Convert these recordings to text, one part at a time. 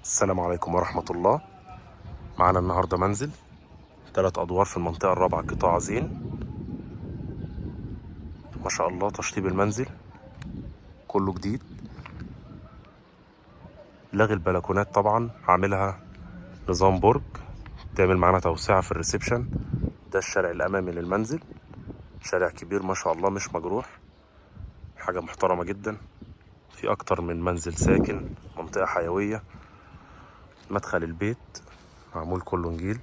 السلام عليكم ورحمة الله. معانا النهاردة منزل 3 أدوار في المنطقة الرابعة، قطاع زين. ما شاء الله تشطيب المنزل كله جديد، لغي البلكونات طبعا، عاملها نظام برج، تعمل معانا توسعة في الريسبشن. ده الشارع الأمامي للمنزل، شارع كبير ما شاء الله مش مجروح، حاجة محترمة جدا. في أكتر من منزل ساكن، منطقة حيوية. مدخل البيت معمول كله نجيل،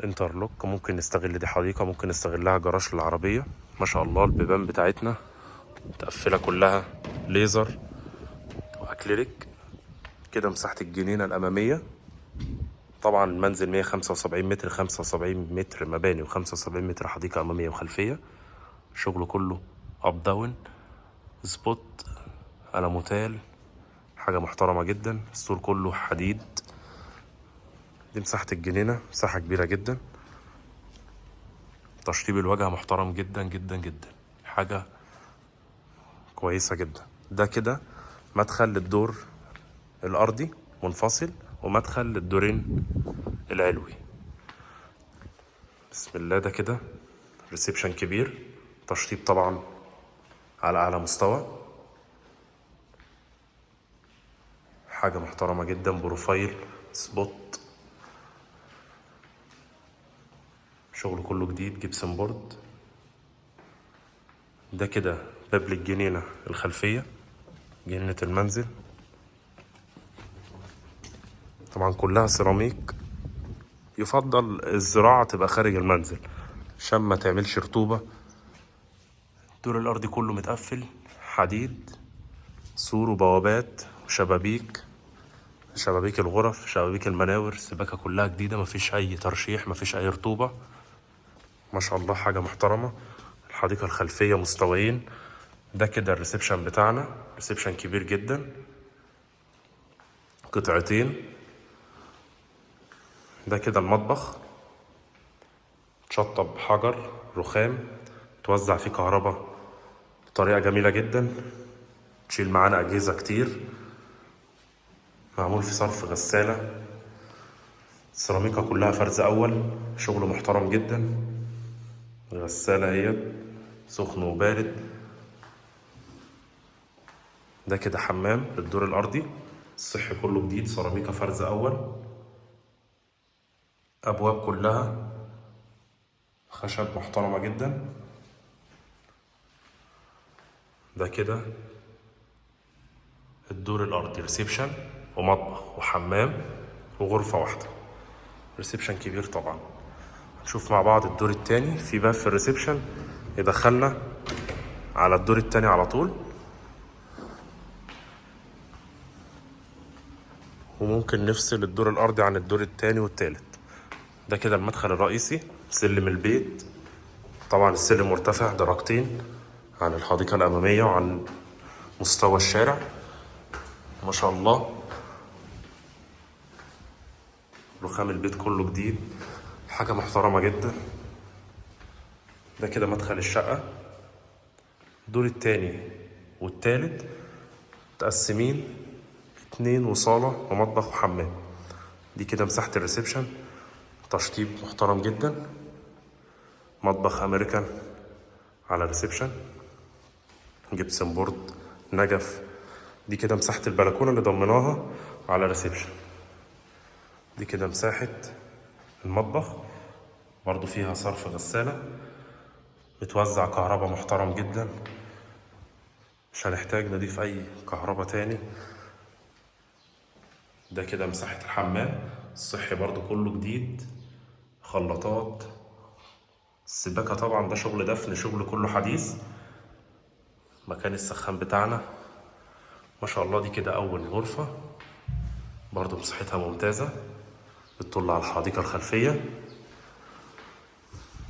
انترلوك. ممكن نستغل دي حديقة، ممكن نستغلها جراج للعربية. ما شاء الله البيبان بتاعتنا متقفلة كلها ليزر واكليريك. كده مساحة الجنينة الأمامية. طبعا المنزل 175 متر، 75 متر مباني و75 متر حديقة أمامية وخلفية. شغله كله أب داون، سبوت، ألموتال، حاجة محترمة جدا. السور كله حديد. دي مساحة الجنينة، مساحة كبيرة جدا. تشطيب الواجهة محترم جدا جدا جدا، حاجة كويسة جدا. ده كده مدخل للدور الأرضي منفصل، ومدخل للدورين العلوي. بسم الله. ده كده ريسبشن كبير، تشطيب طبعا على أعلى مستوى، حاجة محترمة جدا. بروفايل، سبوت، شغل كله جديد، جبسن بورد. ده كده باب للجنينة الخلفية، جنينة المنزل. طبعا كلها سيراميك، يفضل الزراعة تبقى خارج المنزل عشان ما تعملش رطوبة. الدور الأرضي كله متقفل حديد، سور وبوابات وشبابيك، شبابيك الغرف، شبابيك المناور، السباكة كلها جديدة، مفيش أي ترشيح، مفيش أي رطوبة. ما شاء الله حاجة محترمة. الحديقة الخلفية مستويين. ده كده الريسبشن بتاعنا، ريسبشن كبير جدا، قطعتين. ده كده المطبخ، تشطب حجر رخام، توزع فيه كهرباء بطريقة جميلة جدا، تشيل معانا أجهزة كتير. معمول في صرف غسالة، السيراميكا كلها فرز أول، شغل محترم جدا. الغسالة هي سخن وبارد. ده كده حمام للدور الأرضي، الصحي كله جديد، سيراميكا فرز أول، أبواب كلها خشب محترمة جدا. ده كده الدور الأرضي، ريسبشن ومطبخ وحمام وغرفة واحدة. ريسبشن كبير طبعا. نشوف مع بعض الدور التاني. في باب في الريسبشن يدخلنا على الدور التاني على طول، وممكن نفصل الدور الأرضي عن الدور التاني والتالت. ده كده المدخل الرئيسي، سلم البيت. طبعا السلم مرتفع درجتين عن الحديقة الأمامية وعن مستوى الشارع. ما شاء الله رخام البيت كله جديد، حاجة محترمة جدا. ده كده مدخل الشقة. الدور التاني والتالت متقسمين 2، وصالة ومطبخ وحمام. دي كده مساحة الريسبشن، تشطيب محترم جدا. مطبخ أمريكان على الريسبشن، جبسن بورد، نجف. دي كده مساحة البلكونة اللي ضمناها على الريسبشن. دي كده مساحة المطبخ، برضو فيها صرف غسالة، بتوزع كهرباء محترم جدا، مش هنحتاج نضيف أي كهرباء تاني. ده كده مساحة الحمام الصحي، برضو كله جديد، خلاطات، السباكة طبعا ده شغل دفن، شغل كله حديث. مكان السخان بتاعنا ما شاء الله. دي كده أول غرفة، برضو مساحتها ممتازة، بتطل على الحديقة الخلفية.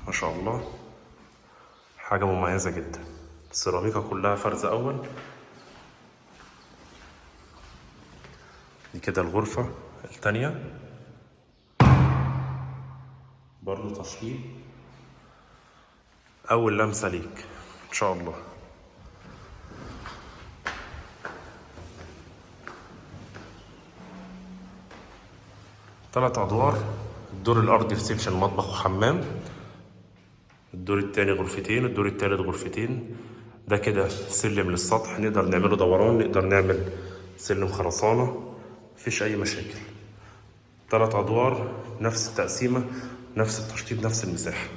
ما شاء الله حاجة مميزة جدا. السيراميكا كلها فرز أول. دي كده الغرفة التانية، برضو تشطيب. أول لمسة ليك إن شاء الله. 3 ادوار. الدور الارضي ريسبشن مطبخ وحمام، الدور التاني غرفتين، الدور التالت غرفتين. ده كده سلم للسطح، نقدر نعمله دوران، نقدر نعمل سلم خرسانة، مفيش اي مشاكل. 3 ادوار، نفس التقسيمة، نفس التشطيب، نفس المساحة.